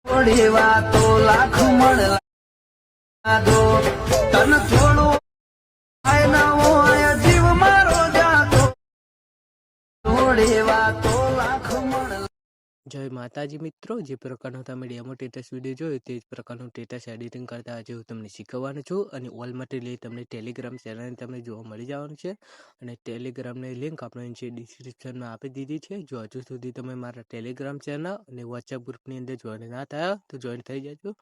થોડી વાતો લાખ મળલા દો તન થોડું જીવ મારો જાતો થોડી વાતો લાખ મળલા। જય માતાજી મિત્રો, જે પ્રકારનો તમે ડેમો ટેટસ વિડીયો જોયો તે જ પ્રકારનું ટેટસ એડિટિંગ કરતા આજે હું તમને શીખવવાનું છું અને ઓલ મટીરિયલ તમને ટેલિગ્રામ ચેનલને તમને જોવા મળી જવાનું છે અને ટેલિગ્રામની લિંક આપણે નીચે ડિસ્ક્રિપ્શનમાં આપી દીધી છે। જો હજુ સુધી તમે મારા ટેલિગ્રામ ચેનલ અને વોટ્સએપ ગ્રુપની અંદર જોઈન ના થયા તો જોઈન થઈ જજો।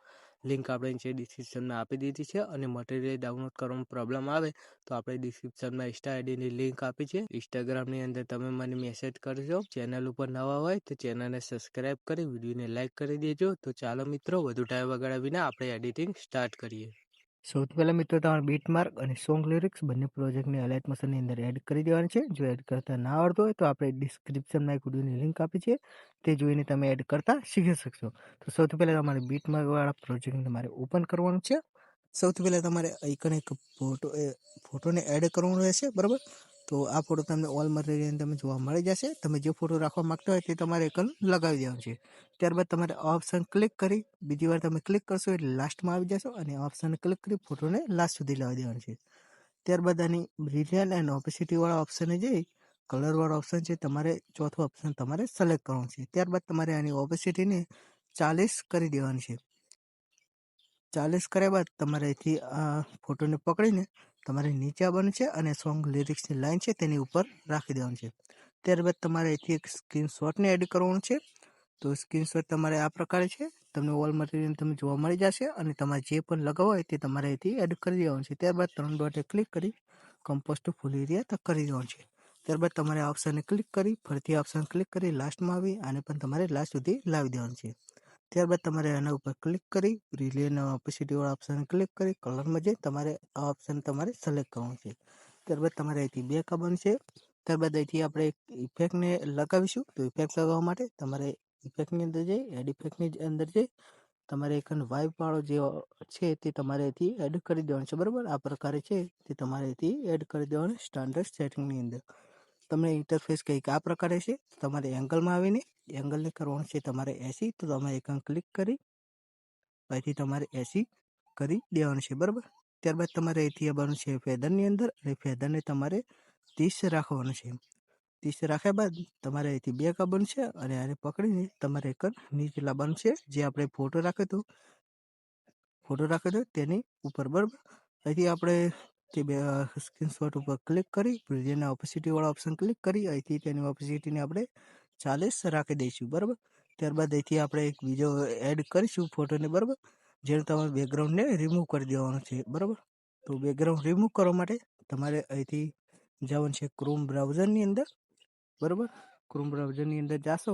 લિંક આપણે નીચે ડિસ્ક્રિપ્શનમાં આપી દીધી છે અને મટીરિયલ ડાઉનલોડ કરવામાં પ્રોબ્લેમ આવે તો આપણે ડિસ્ક્રિપ્શનમાં ઇન્સ્ટા આઈડીની લિંક આપી છે। ઇન્સ્ટાગ્રામની અંદર તમે મને મેસેજ કરજો। ચેનલ ઉપર નવા હોય તો ચેનલને સબસ્ક્રાઇબ કરી વિડીયોને લાઇક કરી દેજો। તો ચાલો મિત્રો, વધુ ટાઈમ બગાડ્યા વિના આપણે એડિટિંગ સ્ટાર્ટ કરીએ। સૌથી પહેલાં મિત્રો તમારે બીટ માર્ક અને સોંગ લિરિક્સ બંને પ્રોજેક્ટની અલાઇટ મોશનની અંદર એડ કરી દેવાની છે। જો એડ કરતા ના આવડતું હોય તો આપણે ડિસ્ક્રિપ્શનમાં એક વિડીયોની લિંક આપી છે, તે જોઈને તમે એડ કરતા શીખી શકશો। તો સૌથી પહેલાં તમારે બીટ માર્કવાળા પ્રોજેક્ટને તમારે ઓપન કરવાનું છે। સૌથી પહેલાં તમારે આઇકન એક ફોટોને એડ કરવાનો રહેશે, બરાબર। તો આ ફોટો તમને ઓલ મટીરિયલ તમે જોવા મળી જશે। તમે જે ફોટો રાખવા માંગતા હોય તે તમારે આઇકન લગાવી દેવાનું છે। ત્યારબાદ તમારે આ ઓપ્શન ક્લિક કરી બીજી વાર તમે ક્લિક કરશો એટલે લાસ્ટમાં આવી જશો અને આ ઓપ્શન ક્લિક કરી ફોટોને લાસ્ટ સુધી લાવી દેવાનું છે। ત્યારબાદ આની બ્રિલિયન્ટ એન્ડ ઓપેસિટી વાળા ઓપ્શને જઈ કલર વાળો ઓપ્શન છે, તમારે ચોથો ઓપ્શન તમારે સિલેક્ટ કરવાનો છે। ત્યારબાદ તમારે આની ઓપેસિટીને 40 કરી દેવાની છે। 40 કર્યા બાદ તમારે અહીંથી આ ફોટોને પકડીને તમારે નીચે આવવાનું છે અને સોંગ લિરિક્સની લાઈન છે તેની ઉપર રાખી દેવાનું છે। ત્યારબાદ તમારે અહીંથી એક સ્ક્રીનશોટને એડ કરવાનું છે। તો સ્ક્રીનશોટ તમારે આ પ્રકારે છે, તમને ઓલ મટીરિયલ તમે જોવા મળી જશે અને તમારે જે પણ લગાવવા હોય તે તમારે અહીંથી એડ કરી દેવાનું છે। ત્યારબાદ 3 ડોટે ક્લિક કરી કમ્પોઝ ટુ ફૂલ એરિયા તક કરી દેવાનું છે। ત્યારબાદ તમારે આ ઓપ્શનને ક્લિક કરી ફરીથી ઓપ્શન ક્લિક કરી લાસ્ટમાં આવી આને પણ તમારે લાસ્ટ સુધી લાવી દેવાનું છે। ત્યારબાદ તમારે આના ઉપર ક્લિક કરી બ્રિલિયન્ટ ઓપેસિટી વાળા ઓપ્શન ક્લિક કરી કલરમાં જઈ તમારે આ ઓપ્શન તમારે સિલેક્ટ કરવાનું છે। ત્યારબાદ તમારે અહીંથી બેક આવવાનું છે। ત્યારબાદ અહીંથી આપણે એક ઇફેક્ટને લગાવીશું। તો ઇફેક્ટ લગાવવા માટે તમારે ઇફેક્ટની અંદર જઈ એડ ઇફેક્ટની અંદર જઈ તમારે એક વાઇબ વાળો જે છે તે તમારે અહીંથી એડ કરી દેવાનું છે, બરાબર। આ પ્રકારે છે તે તમારે અહીંથી એડ કરી દેવાનું સ્ટાન્ડર્ડ સેટિંગની અંદર। તમને ઇન્ટરફેસ કંઈક આ પ્રકારે છે। તમારે એંગલમાં આવીને એંગલને કરવાનું છે તમારે 80। તો તમે આઇકન ક્લિક કરી અહીંથી તમારે 80 કરી દેવાનું છે, બરાબર। ત્યારબાદ તમારે અહીંથી આવવાનું છે ફેદરની અંદર અને ફેદરને તમારે 30 રાખવાનું છે। 30 રાખ્યા બાદ તમારે અહીંથી બેક આવવાનું છે અને આને પકડીને તમારે એક નીચે લાવવાનું છે, જે આપણે ફોટો રાખ્યો હતો તેની ઉપર, બરાબર। અહીંથી આપણે તે સ્ક્રીનશોટ ઉપર ક્લિક કરી બ્રિલિયન્ટ ઓપેસિટી વાળા ઓપ્શન ક્લિક કરી અહીંથી તેની ઓપેસિટીને આપણે 40 રાખી દઈશું, બરાબર। ત્યારબાદ અહીંથી આપણે એક બીજો એડ કરીશું ફોટોને, બરાબર, જેને તમારે બેકગ્રાઉન્ડને રિમૂવ કરી દેવાનું છે, બરાબર। તો બેકગ્રાઉન્ડ રિમૂવ કરવા માટે તમારે અહીંથી જવાનું છે ક્રોમ બ્રાઉઝરની અંદર, બરાબર। ક્રોમ બ્રાઉઝરની અંદર જાશો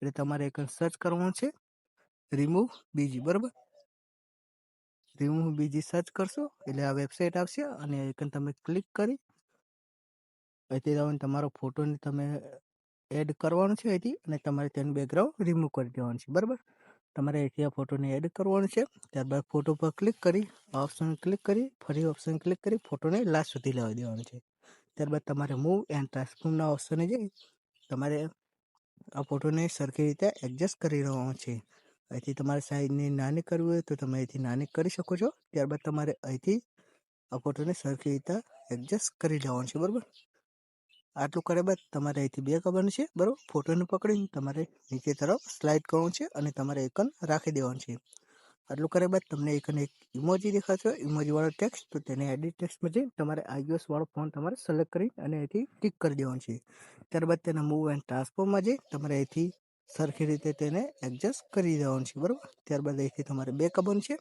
એટલે તમારે એક સર્ચ કરવાનું છે રિમૂવ બીજી, બરાબર। રિમૂવ બીજી સર્ચ કરશો એટલે આ વેબસાઇટ આવશે અને આઇકન તમે ક્લિક કરી અહીંથી તમારો ફોટોને તમે એડ કરવાનો છે અહીંથી અને તમારે તેનું બેકગ્રાઉન્ડ રિમૂવ કરી દેવાનું છે, બરાબર। તમારે અહીંથી આ ફોટોને એડ કરવાનો છે। ત્યારબાદ ફોટો પર ક્લિક કરી ઓપ્શન ક્લિક કરી ફરી ઓપ્શન ક્લિક કરી ફોટોને લાસ્ટ સુધી લાવી દેવાનું છે। ત્યારબાદ તમારે મૂવ એન્ડ ટ્રાન્સફોર્મના ઓપ્શને જઈ તમારે આ ફોટોને સરખી રીતે એડજસ્ટ કરી લેવાનો છે। અહીંથી તમારે સાઈઝને નાની કરવી હોય તો તમે અહીંથી નાની કરી શકો છો। ત્યારબાદ તમારે અહીંથી આ ફોટોને સરખી રીતે એડજસ્ટ કરી લેવાનું છે, બરાબર। આટલું કર્યા બાદ તમારે અહીંથી બેક આવવાનું છે, બરાબર। ફોટોને પકડીને તમારે નીચે તરફ સ્લાઇડ કરવાનું છે અને તમારે આઇકન રાખી દેવાનું છે। આટલું કર્યા બાદ તમને આઇકન એક ઇમોજી દેખાશે, ઇમોજી વાળો ટેક્સ્ટ, તો તેને એડિટ ટેક્સ્ટમાં જઈ તમારે iOS વાળો ફોન્ટ તમારે સિલેક્ટ કરી અને અહીંથી ટિક કરી દેવાનું છે। ત્યારબાદ તેના મૂવ એન્ડ ટ્રાન્સફોર્મમાં જઈ તમારે અહીંથી સરખી રીતે તેને એડજસ્ટ કરી દેવાનું છે, બરાબર। ત્યારબાદ અહીંથી તમારે બેક આવવાનું છે।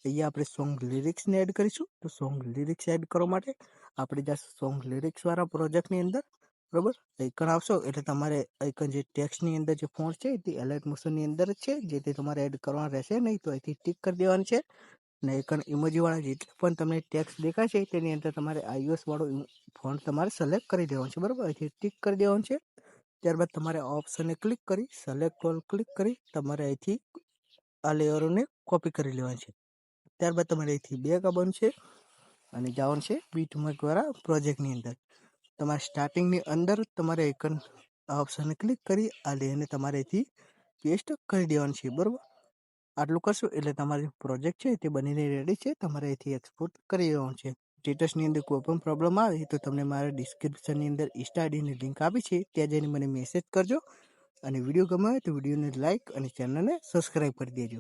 અહીંયા આપણે સોંગ લિરિક્સને એડ કરીશું। તો સોંગ લિરિક્સ એડ કરવા માટે આપણે જઈશું સોંગ લિરિક્સ વાળા પ્રોજેક્ટની અંદર, બરાબર। આઇકન આવશો એટલે તમારે આઇકન જે ટેક્સ્ટની અંદર જે ફોન્ટ છે તે એલાઇટ મોશનની અંદર જ છે, જેથી તમારે એડ કરવાનું રહેશે નહીં। તો અહીંથી ટિક કરી દેવાનું છે અને આઇકન ઇમોજી વાળા જેટલી પણ તમને ટેક્સ્ટ દેખાશે તેની અંદર તમારે iOS વાળો ફોન્ટ તમારે સિલેક્ટ કરી દેવાનું છે, બરાબર। અહીંથી ટિક કરી દેવાનું છે। ત્યારબાદ તમારે ઓપ્શનને ક્લિક કરી સિલેક્ટ ઓલ ક્લિક કરી તમારે અહીંથી આ લેયરોને કોપી કરી લેવાની છે। ત્યારબાદ તમારે અહીંથી બેક આવવાનું છે અને જવાનું છે બીટમાર્કવાળા પ્રોજેક્ટની અંદર. તમારે સ્ટાર્ટિંગની અંદર તમારે આઇકન આ ઓપ્શનને ક્લિક કરી અને તમારે અહીંથી પેસ્ટ કરી દેવાનું છે. બરાબર, આટલું કરશો એટલે તમારી પ્રોજેક્ટ છે તે બનીને રેડી છે. તમારે અહીંથી એક્સપોર્ટ કરી દેવાનું છે. સ્ટેટસની અંદર કોઈ પણ પ્રોબ્લેમ આવે તો તમને મારા ડિસ્ક્રિપ્શનની અંદર ઇન્સ્ટા આઈડીની લિંક આપી છે, ત્યાં જઈને મને મેસેજ કરજો. અને વિડીયો ગમે તો વિડીયોને લાઇક અને ચેનલને સબસ્ક્રાઈબ કરી દેજો.